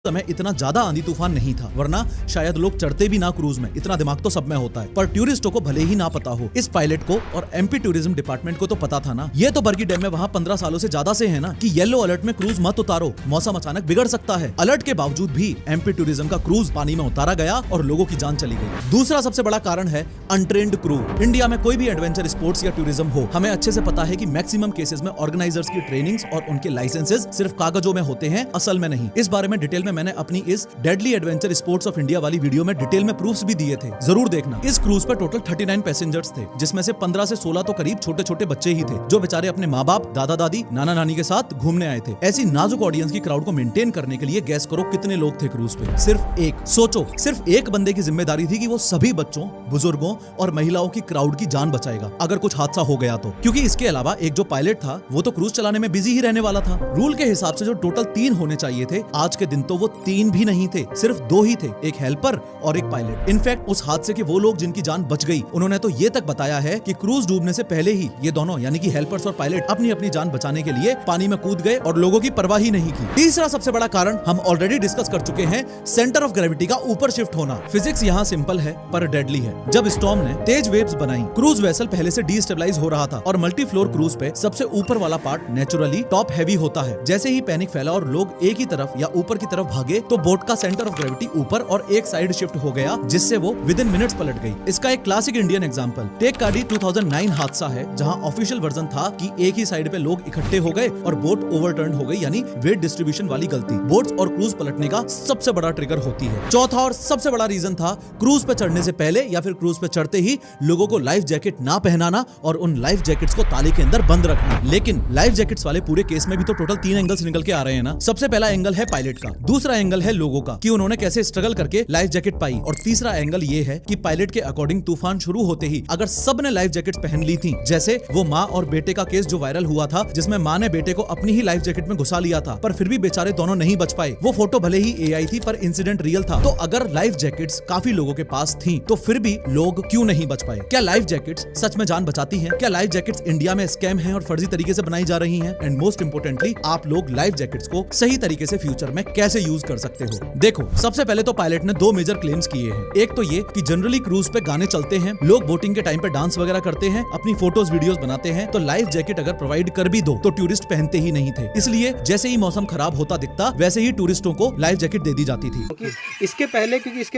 समय इतना ज्यादा आंधी तूफान नहीं था, वरना शायद लोग चढ़ते भी ना क्रूज में। इतना दिमाग तो सब में होता है, पर टूरिस्टों को भले ही ना पता हो, इस पायलट को और एमपी टूरिज्म डिपार्टमेंट को तो पता था ना। ये तो बरगी डैम में वहाँ 15 सालों से ज्यादा से है ना कि येलो अलर्ट में क्रूज मत उतारो, मौसम अचानक बिगड़ सकता है। अलर्ट के बावजूद भी एमपी टूरिज्म का क्रूज पानी में उतारा गया और लोगों की जान चली गई। दूसरा सबसे बड़ा कारण है अनट्रेन्ड क्रू। इंडिया में कोई भी एडवेंचर स्पोर्ट्स या टूरिज्म हो, हमें अच्छे से पता है कि मैक्सिमम केसेस में ऑर्गेनाइजर्स की ट्रेनिंग्स और उनके लाइसेंसेस सिर्फ कागजों में होते हैं, असल में नहीं। इस बारे में डिटेल में मैंने अपनी इस deadly adventure sports of India वाली वीडियो में डिटेल में प्रूफ्स भी दिए थे, जरूर देखना। इस क्रूज पर टोटल 39 पैसेंजर्स थे, जिसमें से 15 से 16 तो करीब छोटे छोटे बच्चे ही थे, जो बेचारे अपने माँ बाप, दादा दादी, नाना नानी के साथ घूमने आए थे। ऐसी नाजुक ऑडियंस की क्राउड को मेंटेन करने के लिए गैस करो कितने लोग थे क्रूज पे? सिर्फ एक। सोचो, सिर्फ एक बंदे की जिम्मेदारी थी कि वो सभी बच्चों, बुजुर्गों और महिलाओं की क्राउड की जान बचाएगा अगर कुछ हादसा हो गया तो। क्योंकि इसके अलावा एक जो पायलट था वो तो क्रूज चलाने में बिजी ही रहने वाला था। रूल के हिसाब से जो टोटल 3 होने चाहिए थे, आज के दिन तो वो 3 भी नहीं थे, सिर्फ 2 ही थे, एक हेल्पर और एक पायलट। इनफैक्ट उस हादसे के वो लोग जिनकी जान बच गई, उन्होंने तो ये तक बताया है कि क्रूज डूबने से पहले ही ये दोनों यानी कि हेल्पर्स और पायलट अपनी अपनी जान बचाने के लिए पानी में कूद गए और लोगों की परवाह ही नहीं की। तीसरा सबसे बड़ा कारण हम ऑलरेडी डिस्कस कर चुके हैं, सेंटर ऑफ ग्रेविटी का ऊपर शिफ्ट होना। फिजिक्स यहाँ सिंपल है पर डेडली है। जब स्टॉर्म ने तेज वेव्स बनाई, क्रूज वेसल पहले से डीस्टेबलाइज हो रहा था और मल्टी फ्लोर क्रूज पे सबसे ऊपर वाला पार्ट नेचुरली टॉप हैवी होता है। जैसे ही पैनिक फैला और लोग एक ही तरफ या ऊपर की तरफ भागे, तो बोट का सेंटर ऑफ ग्रेविटी ऊपर और एक साइड शिफ्ट हो गया, जिससे वो विद इन मिनट्स पलट गई। इसका एक क्लासिक इंडियन एग्जांपल टेक कार्डी 2009 हादसा है, जहां ऑफिशियल वर्जन था कि एक ही साइड पे लोग इकट्ठे हो गए और बोट ओवरटर्न हो गई, यानी वेट डिस्ट्रीब्यूशन वाली गलती बोट्स और क्रूज पलटने का सबसे बड़ा ट्रिगर होती है। चौथा और सबसे बड़ा रीजन था क्रूज पे चढ़ने से पहले या फिर क्रूज पे चढ़ते ही लोगों को लाइफ जैकेट ना पहनाना और उन लाइफ जैकेट्स को ताले के अंदर बंद रखना। लेकिन लाइफ जैकेट्स वाले पूरे केस में भी तो टोटल 3 एंगल्स निकल के आ रहे हैं ना। सबसे पहला एंगल है पायलट का, दूसरा एंगल है लोगों का कि उन्होंने कैसे स्ट्रगल करके लाइफ जैकेट पाई, और तीसरा एंगल ये है कि पायलट के अकॉर्डिंग तूफान शुरू होते ही अगर सब ने लाइफ जैकेट पहन ली थी, जैसे वो माँ और बेटे का केस जो वायरल हुआ था, जिसमें माँ ने बेटे को अपनी ही लाइफ जैकेट में घुसा लिया था, पर फिर भी बेचारे दोनों नहीं बच पाए। वो फोटो भले ही एआई थी पर इंसिडेंट रियल था। तो अगर लाइफ जैकेट्स काफी लोगों के पास थी, तो फिर भी लोग क्यों नहीं बच पाए? क्या लाइफ जैकेट्स सच में जान बचाती हैं? क्या लाइफ जैकेट्स इंडिया में स्कैम हैं और फर्जी तरीके से बनाई जा रही हैं? एंड मोस्ट इंपोर्टेंटली, आप लोग लाइफ जैकेट्स को सही तरीके से फ्यूचर में कैसे यूज कर सकते हो? देखो, सबसे पहले तो पायलट ने 2 मेजर क्लेम्स किए हैं। एक तो ये कि जनरली क्रूज पे गाने चलते हैं, लोग बोटिंग के टाइम पे डांस वगैरह करते हैं, अपनी फोटोज वीडियोस बनाते हैं, तो लाइफ जैकेट अगर प्रोवाइड कर भी दो तो टूरिस्ट पहनते ही नहीं थे। इसलिए जैसे ही मौसम खराब होता दिखता, वैसे ही टूरिस्टों को लाइफ जैकेट दे दी जाती थी। इसके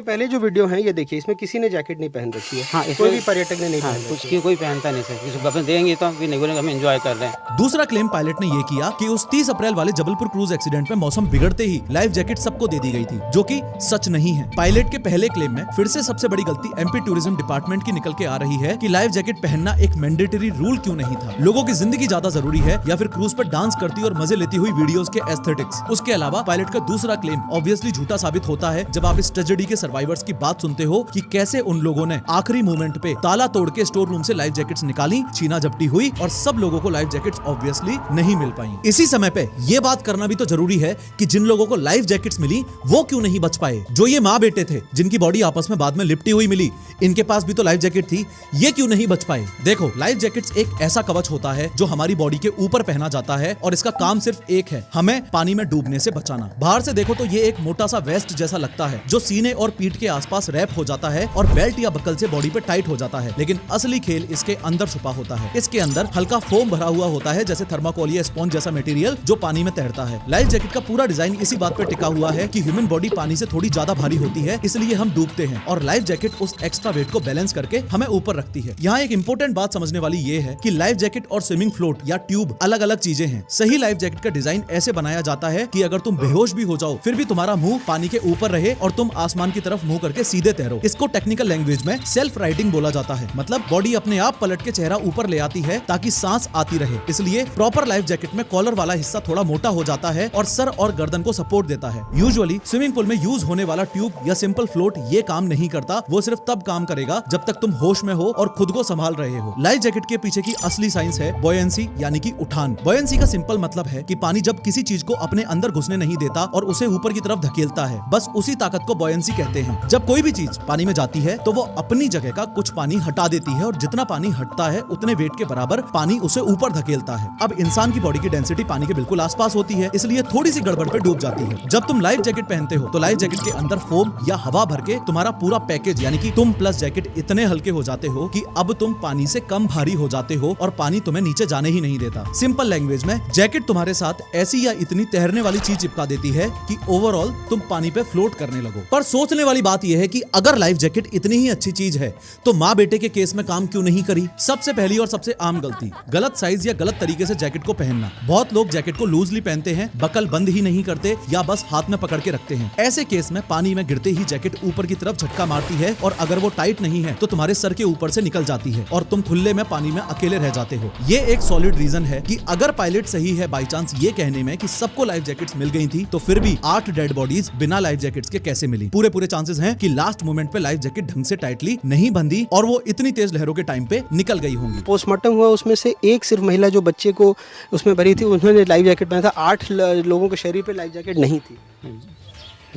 पहले जो वीडियो है ये देखिए, इसमें किसी ने जैकेट नहीं पहन रखी है। हाँ, कोई भी पर्यटक ने नहीं पहन कुछ की कोई पहनता नहीं सर, किसी को देंगे तो भी नहीं बोलेंगे हम एंजॉय कर रहे हैं। दूसरा क्लेम पायलट ने ये किया कि उस 30 अप्रैल वाले जबलपुर क्रूज एक्सीडेंट में मौसम बिगड़ते ही लाइफ जैकेट सबको दे दी गई थी, जो कि सच नहीं है। पायलट के पहले क्लेम में फिर से सबसे बड़ी गलती एमपी टूरिज्म डिपार्टमेंट की निकल के आ रही है कि लाइफ जैकेट पहनना एक मैंडेटरी रूल क्यों नहीं था। लोगों की जिंदगी ज्यादा जरूरी है या फिर क्रूज पर डांस करती और मजे लेती हुई वीडियोस के एस्थेटिक्स? उसके अलावा पायलट का दूसरा क्लेम ऑब्वियसली झूठा साबित होता है जब आप इस ट्रेजेडी के सर्वाइवर्स की बात सुनते हो कि कैसे उन लोगों ने आखिरी मोमेंट पे ताला तोड़ के स्टोर रूम से लाइफ जैकेट्स निकाली, छीना झपटी हुई और सब लोगों को लाइफ जैकेट्स ऑब्वियसली नहीं मिल पाई। इसी समय पे ये बात करना भी तो जरूरी है कि जिन लोगों को लाइफ जैकेट्स मिली वो क्यों नहीं बच पाए? जो ये माँ बेटे थे जिनकी बॉडी आपस में बाद में लिपटी हुई मिली, इनके पास भी तो लाइफ जैकेट थी, ये क्यों नहीं बच पाए? देखो, लाइफ जैकेट्स एक ऐसा कवच होता है जो हमारी बॉडी के ऊपर पहना जाता है और इसका काम सिर्फ एक है, हमें पानी में डूबने से बचाना। बाहर से देखो तो ये एक मोटा सा वेस्ट जैसा लगता है जो सीने और पीठ के आसपास रैप हो जाता है और बेल्ट या बकल से बॉडी पे टाइट हो जाता है, लेकिन असली खेल इसके अंदर छुपा होता है। इसके अंदर हल्का फोम भरा हुआ होता है, जैसे थर्माकोल या स्पॉन्ज जैसा मटेरियल जो पानी में तैरता है। लाइफ जैकेट का पूरा डिजाइन इसी बात पर टिका हुआ है कि ह्यूमन बॉडी पानी से थोड़ी ज्यादा भारी होती है, इसलिए हम डूबते हैं और लाइफ जैकेट उस एक्स्ट्रा वेट को बैलेंस करके हमें ऊपर रखती है। यहाँ एक इंपॉर्टेंट बात समझने वाली ये है कि लाइफ जैकेट और स्विमिंग फ्लोट या ट्यूब अलग अलग चीजें हैं। सही लाइफ जैकेट का डिजाइन ऐसे बनाया जाता है कि अगर तुम बेहोश भी हो जाओ फिर भी तुम्हारा मुंह पानी के ऊपर रहे और तुम आसमान की तरफ मुंह करके सीधे तैरो। इसको टेक्निकल लैंग्वेज में सेल्फ राइटिंग बोला जाता है, मतलब बॉडी अपने आप पलट के चेहरा ऊपर ले आती है ताकि सांस आती रहे। इसलिए प्रॉपर लाइफ जैकेट में कॉलर वाला हिस्सा थोड़ा मोटा हो जाता है और सर और गर्दन को सपोर्ट देता है। यूजुअली स्विमिंग पूल में यूज होने वाला ट्यूब या सिंपल फ्लोट ये काम नहीं करता, वो सिर्फ तब काम करेगा जब तक तुम होश में हो और खुद को संभाल रहे हो। लाइफ जैकेट के पीछे की असली साइंस है बॉयंसी, यानी कि उठान। बॉयंसी का सिंपल मतलब है कि पानी जब किसी चीज को अपने अंदर घुसने नहीं देता और उसे ऊपर की तरफ धकेलता है, बस उसी ताकत को बॉयंसी कहते हैं। जब कोई भी चीज पानी में जाती है तो वो अपनी जगह का कुछ पानी हटा देती है और जितना पानी हटता है उतने वेट के बराबर पानी उसे ऊपर धकेलता है। अब इंसान की बॉडी की डेंसिटी पानी के बिल्कुल आसपास होती है, इसलिए थोड़ी सी गड़बड़ पे डूब जाती है। जब जब तुम लाइफ जैकेट पहनते हो तो लाइफ जैकेट के अंदर फोम या हवा भर के तुम्हारा पूरा पैकेज यानी कि तुम प्लस जैकेट इतने हल्के हो जाते हो कि अब तुम पानी से कम भारी हो जाते हो और पानी तुम्हें नीचे जाने ही नहीं देता। सिंपल लैंग्वेज में जैकेट तुम्हारे साथ ऐसी या इतनी तैरने वाली चीज चिपका देती है कि ओवरऑल तुम पानी पे फ्लोट करने लगो। पर सोचने वाली बात यह है कि अगर लाइफ जैकेट इतनी ही अच्छी चीज है तो माँ बेटे के केस में काम क्यों नहीं करी? सबसे पहली और सबसे आम गलती, गलत साइज या गलत तरीके से जैकेट को पहनना। बहुत लोग जैकेट को लूजली पहनते हैं, बकल बंद ही नहीं करते या बस हाथ में पकड़ के रखते हैं। ऐसे केस में पानी में गिरते ही जैकेट ऊपर की तरफ झटका मारती है और अगर वो टाइट नहीं है तो तुम्हारे सर के ऊपर से निकल जाती है और तुम खुले में पानी में अकेले रह जाते हो। ये एक सॉलिड रीजन है कि अगर पायलट सही है बाई चांस ये कहने में कि सबको लाइफ जैकेट्स मिल गई थी तो फिर भी 8 डेड बॉडीज बिना लाइफ जैकेट्स के कैसे मिली? पूरे चांसेस हैं कि लास्ट मोमेंट पे लाइफ जैकेट ढंग से टाइटली नहीं बंधी और वो इतनी तेज लहरों के टाइम पे निकल गई होंगी। पोस्टमार्टम हुआ, उसमें से एक सिर्फ महिला जो बच्चे को उसमें भरी थी उन्होंने लाइफ जैकेट पहना था। 8 लोगों के शरीर पे लाइफ जैकेट नहीं थी।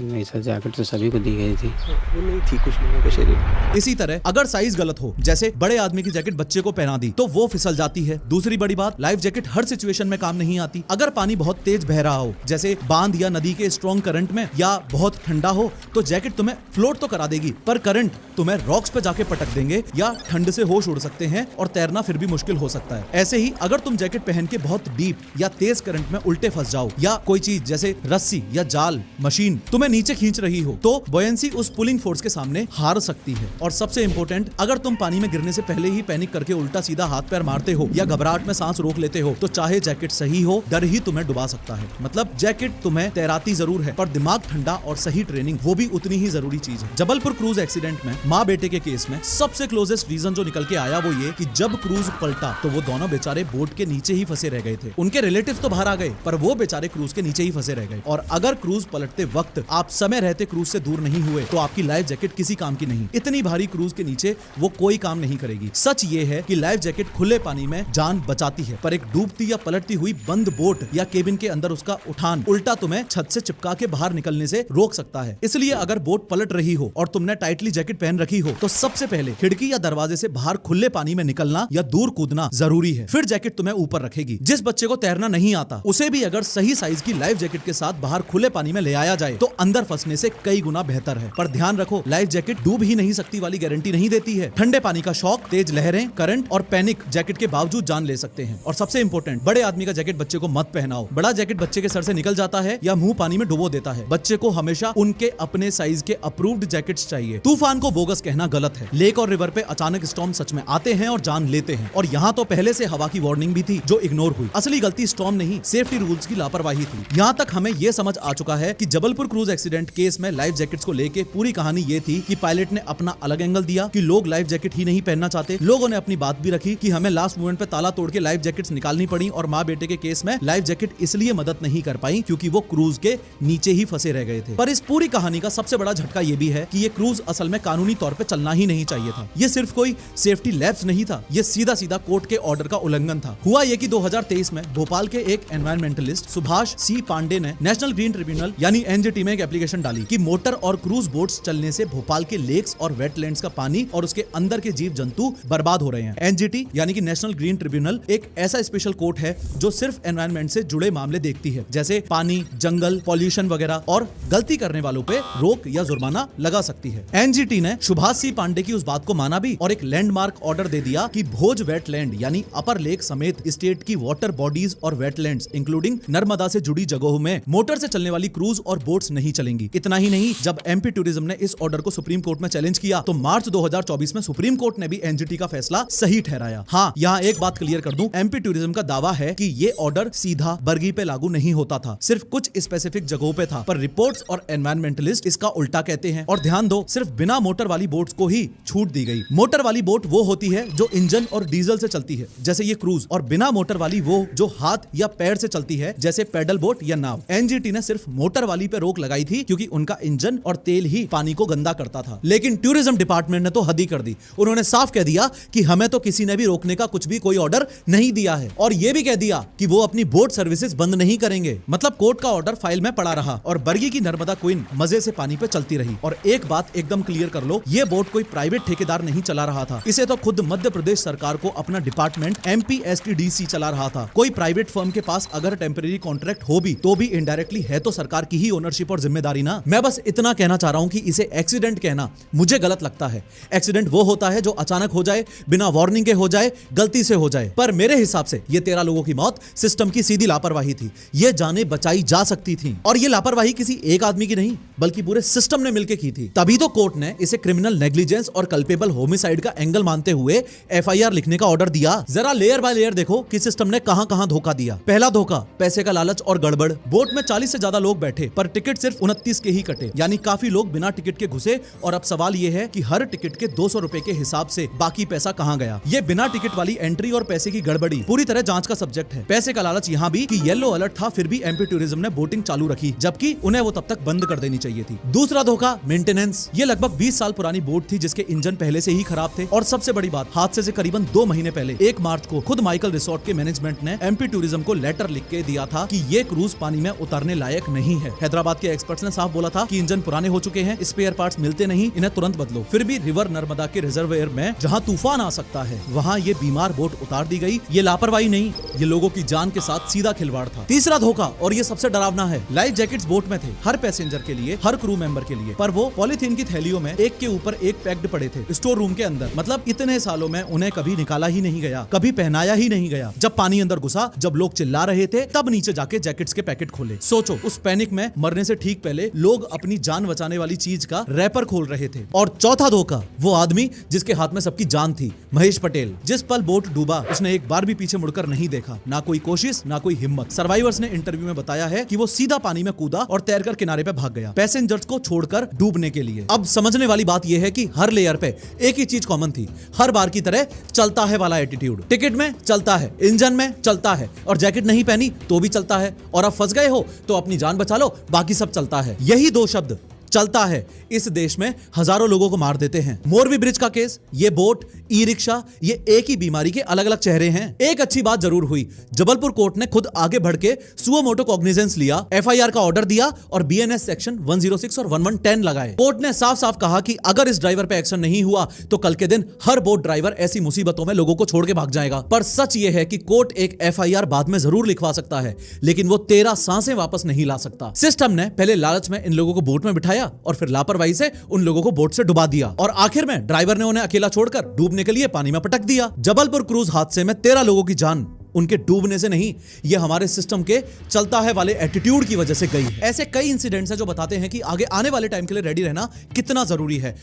नहीं सर, जैकेट तो सभी को दी गई थी। वो नहीं थी कुछ लोगों के शरीर। इसी तरह अगर साइज गलत हो, जैसे बड़े आदमी की जैकेट बच्चे को पहना दी तो वो फिसल जाती है। दूसरी बड़ी बात, लाइफ जैकेट हर सिचुएशन में काम नहीं आती। अगर पानी बहुत तेज बह रहा हो, जैसे बांध या नदी के स्ट्रॉन्ग करंट में, या बहुत ठंडा हो तो जैकेट तुम्हें फ्लोट तो करा देगी पर करंट तुम्हें रॉक्स पे जाके पटक देंगे या ठंड से होश उड़ सकते हैं और तैरना फिर भी मुश्किल हो सकता है। ऐसे ही अगर तुम जैकेट पहन के बहुत डीप या तेज करंट में उल्टे फंस जाओ या कोई चीज जैसे रस्सी या जाल, मशीन तुम्हें नीचे खींच रही हो तो बॉयंसी उस पुलिंग फोर्स के सामने हार सकती है। और सबसे इंपॉर्टेंट, अगर तुम पानी में गिरने से पहले ही पैनिक करके उल्टा सीधा हाथ पैर मारते हो या घबराहट में सांस रोक लेते हो तो चाहे जैकेट सही हो, डर ही तुम्हें डुबा सकता है। मतलब जैकेट तुम्हें तैराती जरूर है पर दिमाग ठंडा और सही ट्रेनिंग वो भी उतनी ही जरूरी चीज है। जबलपुर क्रूज एक्सीडेंट में माँ बेटे के केस में सबसे क्लोजेस्ट रीजन जो निकल के आया वो ये कि जब क्रूज पलटा तो वो दोनों बेचारे बोट के नीचे ही फंसे रह गए थे। उनके रिलेटिव्स तो बाहर आ गए पर वो बेचारे क्रूज के नीचे ही फंसे रह गए। और अगर क्रूज पलटते वक्त आप समय रहते क्रूज से दूर नहीं हुए तो आपकी लाइफ जैकेट किसी काम की नहीं। इतनी भारी क्रूज के नीचे वो कोई काम नहीं करेगी। सच ये है कि लाइफ जैकेट खुले पानी में जान बचाती है पर एक डूबती या पलटती हुई बंद बोट या केबिन के अंदर उसका उठान उल्टा तुम्हें छत से चिपका के बाहर निकलने से रोक सकता है। इसलिए अगर बोट पलट रही हो और तुमने टाइटली जैकेट पहन रखी हो तो सबसे पहले खिड़की या दरवाजे से बाहर खुले पानी में निकलना या दूर कूदना जरूरी है। फिर जैकेट तुम्हें ऊपर रखेगी। जिस बच्चे को तैरना नहीं आता उसे भी अगर सही साइज की लाइफ जैकेट के साथ बाहर खुले पानी में ले आया जाए तो अंदर फंसने से कई गुना बेहतर है। पर ध्यान रखो, लाइफ जैकेट डूब ही नहीं सकती वाली गारंटी नहीं देती है। ठंडे पानी का शॉक, तेज लहरें, करंट और पैनिक जैकेट के बावजूद जान ले सकते हैं। और सबसे इंपॉर्टेंट, बड़े आदमी का जैकेट बच्चे को मत पहनाओ। बड़ा जैकेट बच्चे के सर से निकल जाता है या मुंह पानी में डुबो देता है। बच्चे को हमेशा उनके अपने साइज के अप्रूव्ड जैकेट्स चाहिए। तूफान को बोगस कहना गलत है। लेक और रिवर पे अचानक स्टॉर्म सच में आते हैं और जान लेते हैं। और यहाँ तो पहले से हवा की वार्निंग भी थी जो इग्नोर हुई। असली गलती स्टॉर्म नहीं, सेफ्टी रूल्स की लापरवाही थी। यहाँ तक हमें यह समझ आ चुका है कि जबलपुर क्रूज एक्सीडेंट केस में लाइफ जैकेट्स को लेके पूरी कहानी ये थी कि पायलट ने अपना अलग एंगल दिया कि लोग लाइफ जैकेट ही नहीं पहनना चाहते। लोगों ने अपनी बात भी रखी कि हमें लास्ट मोमेंट पे ताला तोड़ के लाइफ जैकेट्स निकालनी पड़ी और माँ बेटे के केस में लाइफ जैकेट इसलिए मदद नहीं कर पाई क्योंकि वो क्रूज के नीचे ही फंसे रह गए थे। पर इस पूरी कहानी का सबसे बड़ा झटका ये भी है कि ये क्रूज असल में कानूनी तौर पे चलना ही नहीं चाहिए था। ये सिर्फ कोई सेफ्टी लैप्स नहीं था, ये सीधा सीधा कोर्ट के ऑर्डर का उल्लंघन था। हुआ ये कि 2023 में भोपाल के एक एनवायरमेंटलिस्ट सुभाष सी पांडे ने नेशनल ग्रीन ट्रिब्यूनल यानी एनजीटी में एक एप्लीकेशन डाली कि मोटर और क्रूज बोट्स चलने से भोपाल के लेक्स और वेटलैंड्स का पानी और उसके अंदर के जीव जंतु बर्बाद हो रहे हैं। एनजीटी यानी कि नेशनल ग्रीन ट्रिब्यूनल एक ऐसा स्पेशल कोर्ट है जो सिर्फ एनवायरमेंट से जुड़े मामले देखती है, जैसे पानी, जंगल, पॉल्यूशन वगैरह, और गलती करने वालों पे रोक या जुर्माना लगा सकती है। एनजीटी ने सुभाष सी पांडे की उस बात को माना भी और एक लैंडमार्क ऑर्डर दे दिया कि भोज वेटलैंड यानी अपर लेक समेत स्टेट की वाटर बॉडीज और वेटलैंड्स इंक्लूडिंग नर्मदा से जुड़ी जगहों में मोटर से चलने वाली क्रूज और बोट्स नहीं चलेंगी। इतना ही नहीं, जब एमपी टूरिज्म ने इस ऑर्डर को सुप्रीम कोर्ट में चैलेंज किया तो मार्च 2024 में सुप्रीम कोर्ट ने भी एनजीटी का फैसला सही ठहराया। हाँ, यहाँ एक बात क्लियर कर दूं, एमपी टूरिज्म का दावा है कि ये ऑर्डर सीधा बरगी पे लागू नहीं होता था, सिर्फ कुछ स्पेसिफिक जगहों पे था। पर रिपोर्ट्स और एनवायरमेंटलिस्ट इसका उल्टा कहते हैं। और ध्यान दो, सिर्फ बिना मोटर वाली बोट्स को ही छूट दी गई। मोटर वाली बोट वो होती है जो इंजन और डीजल से चलती है, जैसे ये क्रूज, और बिना मोटर वाली वो जो हाथ या पैर से चलती है, जैसे पैडल बोट या नाव। एनजीटी ने सिर्फ मोटर वाली पे रोक लगाई आई थी क्योंकि उनका इंजन और तेल ही पानी को गंदा करता था। लेकिन टूरिज्म डिपार्टमेंट ने तो हद ही कर दी। उन्होंने साफ कह दिया कि हमें तो किसी ने भी रोकने का कुछ भी कोई ऑर्डर नहीं दिया है, और यह भी कह दिया कि वो अपनी बोट सर्विसेज बंद नहीं करेंगे। मतलब कोर्ट का ऑर्डर फाइल में पड़ा रहा और बरगी की नर्मदा क्वीन मजे से पानी पे चलती रही। और एक बात एकदम क्लियर कर लो, ये बोट कोई प्राइवेट ठेकेदार नहीं चला रहा था, इसे तो खुद मध्य प्रदेश सरकार को अपना डिपार्टमेंट MPSTDC चला रहा था। कोई प्राइवेट फर्म के पास अगर टेम्परेरी कॉन्ट्रैक्ट हो भी तो भी इनडायरेक्टली है तो सरकार की ही ओनरशिप और जिम्मेदारी ना। मैं बस इतना कहना चाह रहा हूं कि इसे एक्सीडेंट कहना मुझे गलत लगता है। एक्सीडेंट वो होता है जो अचानक हो जाए, बिना वार्निंग के हो जाए, गलती से हो जाए। पर मेरे हिसाब से ये 13 लोगों की मौत सिस्टम की सीधी लापरवाही थी। ये जानें बचाई जा सकती थी, और ये लापरवाही किसी एक आदमी की नहीं बल्कि पूरे सिस्टम ने मिलकर की थी। तभी तो कोर्ट ने इसे क्रिमिनल नेग्लिजेंस और कल्पेबल होमिसाइड का एंगल मानते हुए FIR लिखने का ऑर्डर दिया। जरा लेयर बाय लेयर देखो कि सिस्टम ने कहां-कहां धोखा दिया। पहला धोखा, पैसे का लालच और गड़बड़। बोट में 40 से ज्यादा लोग बैठे पर टिकट सिर्फ 29 के ही कटे, यानी काफी लोग बिना टिकट के घुसे। और अब सवाल यह है कि हर टिकट के 200 रुपए के हिसाब से बाकी पैसा कहां गया। ये बिना टिकट वाली एंट्री और पैसे की गड़बड़ी पूरी तरह जांच का सब्जेक्ट है। पैसे का लालच यहाँ भी कि येलो अलर्ट था, फिर भी MP टूरिज्म ने बोटिंग चालू रखी, जबकि उन्हें वो तब तक बंद कर देनी चाहिए थी। दूसरा धोखा, मेंटेनेंस। ये लगभग 20 साल पुरानी बोट थी जिसके इंजन पहले से ही खराब थे। और सबसे बड़ी बात, हादसे से करीबन 2 महीने पहले 1 मार्च को खुद माइकल रिसोर्ट के मैनेजमेंट ने MP टूरिज्म को लेटर लिख के दिया था कि ये क्रूज पानी में उतरने लायक नहीं है। हैदराबाद के एक्सपर्ट्स ने साफ बोला था कि इंजन पुराने हो चुके हैं, स्पेयर पार्ट्स मिलते नहीं, इन्हें तुरंत बदलो। फिर भी रिवर नर्मदा के रिजर्वायर में जहां तूफान आ सकता है वहां ये बीमार बोट उतार दी गई। ये लापरवाही नहीं, ये लोगों की जान के साथ सीधा खिलवाड़ था। तीसरा धोखा, और ये सबसे डरावना है, लाइफ जैकेट्स बोट में थे, हर पैसेंजर के लिए, हर क्रू मेंबर के लिए, पर वो पॉलीथीन की थैलियों में एक के ऊपर एक पैक्ड पड़े थे स्टोर रूम के अंदर। मतलब इतने सालों में उन्हें कभी निकाला ही नहीं गया, कभी पहनाया ही नहीं गया। जब पानी अंदर घुसा, जब लोग चिल्ला रहे थे, तब नीचे जाके जैकेट्स के पैकेट खोले। सोचो, उस पैनिक में मरने से ठीक पहले लोग अपनी जान बचाने वाली चीज का रैपर खोल रहे थे। और चौथा धोखा, वो आदमी जिसके हाथ में सबकी जान थी, महेश पटेल। जिस पल बोट डूबा उसने एक बार भी पीछे मुड़कर नहीं देखा, ना कोई कोशिश ना कोई हिम्मत। सर्वाइवर्स ने इंटरव्यू में बताया है कि वो सीधा पानी में कूदा और तैरकर किनारे पे भाग गया, पैसेंजर्स को छोड़कर डूबने के लिए। अब समझने वाली बात यह है कि हर लेयर पे एक ही चीज कॉमन थी, हर बार की तरह चलता है वाला एटीट्यूड। टिकट में चलता है, इंजन में चलता है, और जैकेट नहीं पहनी तो भी चलता है। और अब फंस गए हो तो अपनी जान बचा लो, बाकी सब चलता है। यही 2 शब्द चलता है इस देश में हजारों लोगों को मार देते हैं। मोरबी ब्रिज का केस, ये बोट, ई रिक्शा, ये एक ही बीमारी के अलग अलग चेहरे हैं। एक अच्छी बात जरूर हुई, जबलपुर कोर्ट ने खुद आगे बढ़ के सुओ मोटो कॉग्निजेंस लिया, FIR का ऑर्डर दिया और BNS सेक्शन 106 और 1110 लगाए। कोर्ट ने साफ साफ कहा कि अगर इस ड्राइवर पे एक्शन नहीं हुआ तो कल के दिन हर बोट ड्राइवर ऐसी मुसीबतों में लोगों को छोड़ के भाग जाएगा। पर सच ये है कि कोर्ट एक FIR बाद में जरूर लिखवा सकता है, लेकिन वो 13 सांसें वापस नहीं ला सकता। सिस्टम ने पहले लालच में इन लोगों को बोट में बिठाया और फिर लापरवाही से उन लोगों को बोट से डुबा दिया, और आखिर में ड्राइवर ने उन्हें अकेला छोड़कर डूबने के लिए पानी में पटक दिया। जबलपुर क्रूज हादसे में 13 लोगों की जान उनके डूबने से नहीं, ये हमारे सिस्टम के चलता है वाले एटीट्यूड की वजह से गई है। ऐसे कई इंसिडेंट्स हैं जो बताते हैं कि आगे आने वाले टाइम के लिए रेडी रहना कितना जरूरी है।